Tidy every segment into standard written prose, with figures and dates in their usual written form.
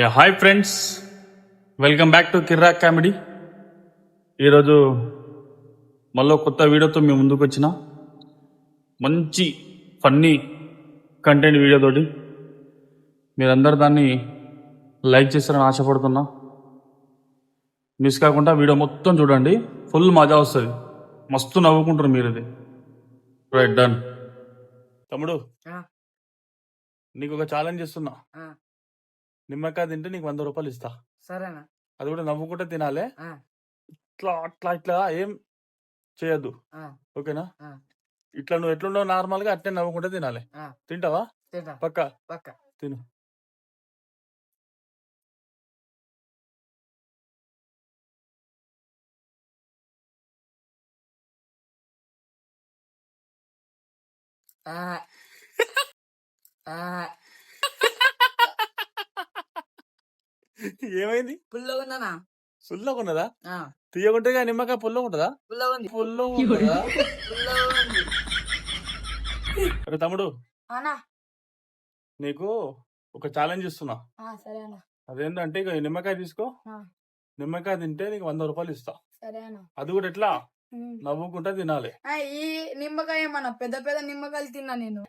Hi friends, welcome back to Kirrak comedy. ఈరోజు మళ్ళీ కొత్త వీడియోతో మేము ముందుకు వచ్చిన మంచి ఫన్నీ కంటెంట్ వీడియోతోటి. మీరందరూ దాన్ని లైక్ చేస్తారని ఆశపడుతున్నా. మిస్ కాకుండా వీడియో మొత్తం చూడండి, ఫుల్ మజా వస్తుంది, మస్తు నవ్వుకుంటారు మీరు. ఇది రైట్, డన్. తమ్ముడు, నీకు ఒక ఛాలెంజ్ ఇస్తున్నా. నిమ్మకాయ తింటే నీకు 100 రూపాయలు ఇస్తా. సరేనా? అది కూడా నవ్వుకుంటే తినాలే. ఇట్లా అట్లా ఇట్లా ఏం చేయొద్దు, ఓకేనా? ఇట్లా నువ్వు ఎట్లుండవు నార్మల్ గా అట్నే నవ్వుకుంటే తినాలి. తింటావా? పక్క పక్క తిను. ఏమైంది? పుల్లగా ఉందనా? పుల్లగా ఉన్నదా? తీయకుంటే నిమ్మకాయ పుల్లగా ఉంటుందా? పుల్లగా అరే తమ్ముడు, నీకు ఒక ఛాలెంజ్ ఇస్తున్నా. అదేంటంటే ఇక నిమ్మకాయ తీసుకో. నిమ్మకాయ తింటే నీకు 100 రూపాయలు ఇస్తా. అది కూడా ఎట్లా? నవ్వుకుంటా తినాలి. ఈ నిమ్మకాయ ఏమన్నా పెద్ద పెద్ద నిమ్మకాయలు తిన్నా నేను.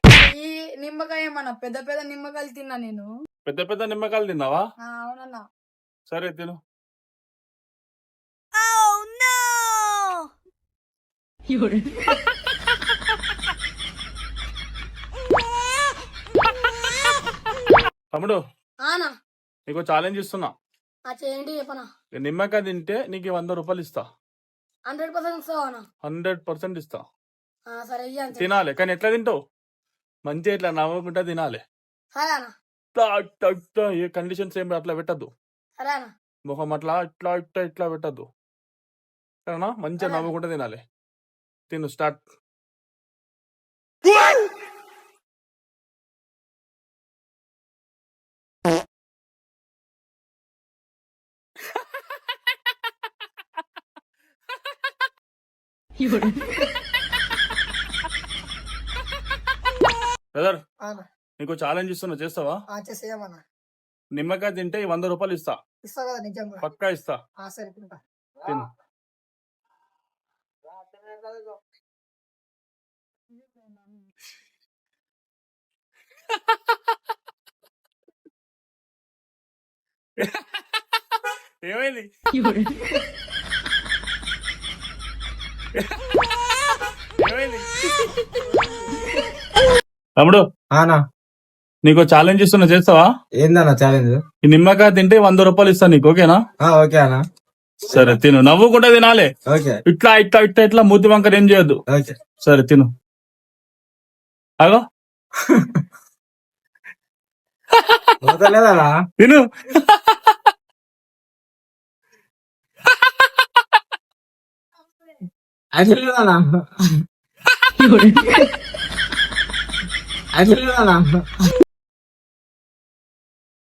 పెద్ద పెద్ద నిమ్మకాయలు తిన్నావా? అవునన్నా. సరే తిను. తమ్ముడు, నీకు ఛాలెంజ్ ఇస్తున్నా. నిమ్మకాయ తింటే నీకు 100 రూపాయలు ఇస్తా. 100% ఇస్తా. తినాలి, కానీ ఎట్లా తింటావు? మంచిగా ఇట్లా నవ్వుకుంటా తినాలి. ఏ కండిషన్స్ ఏం అట్లా పెట్టద్దు. ముఖం అట్లా ఇట్లా ఇట్లా ఇట్లా పెట్టద్దు, సరేనా? మంచిగా నవ్వుకుంటా తినాలి. తిను, స్టార్ట్. బ్రదర్, నీకు ఛాలెంజ్ ఇస్తున్నా, చేస్తావా? నిమ్మకాయ తింటే 100 రూపాయలు ఇస్తా. పక్కా ఇస్తా. తిను. ఏమైంది? ఏమైంది? తమ్ముడు, నీకు ఛాలెంజ్ ఇస్తున్నా, చేస్తావా? ఏందన్నా ఛాలెంజ్? ఈ నిమ్మకాయ తింటే 100 రూపాయలు ఇస్తా నీకు, ఓకేనా? ఓకే అన్నా. సరే తిను, నవ్వుకుంటా తినాలి. ఇట్లా ఇట్లా ఇట్లా ఇట్లా మూతి వంకర ఏం చేయొద్దు. సరే తిను. అగో తిను. అది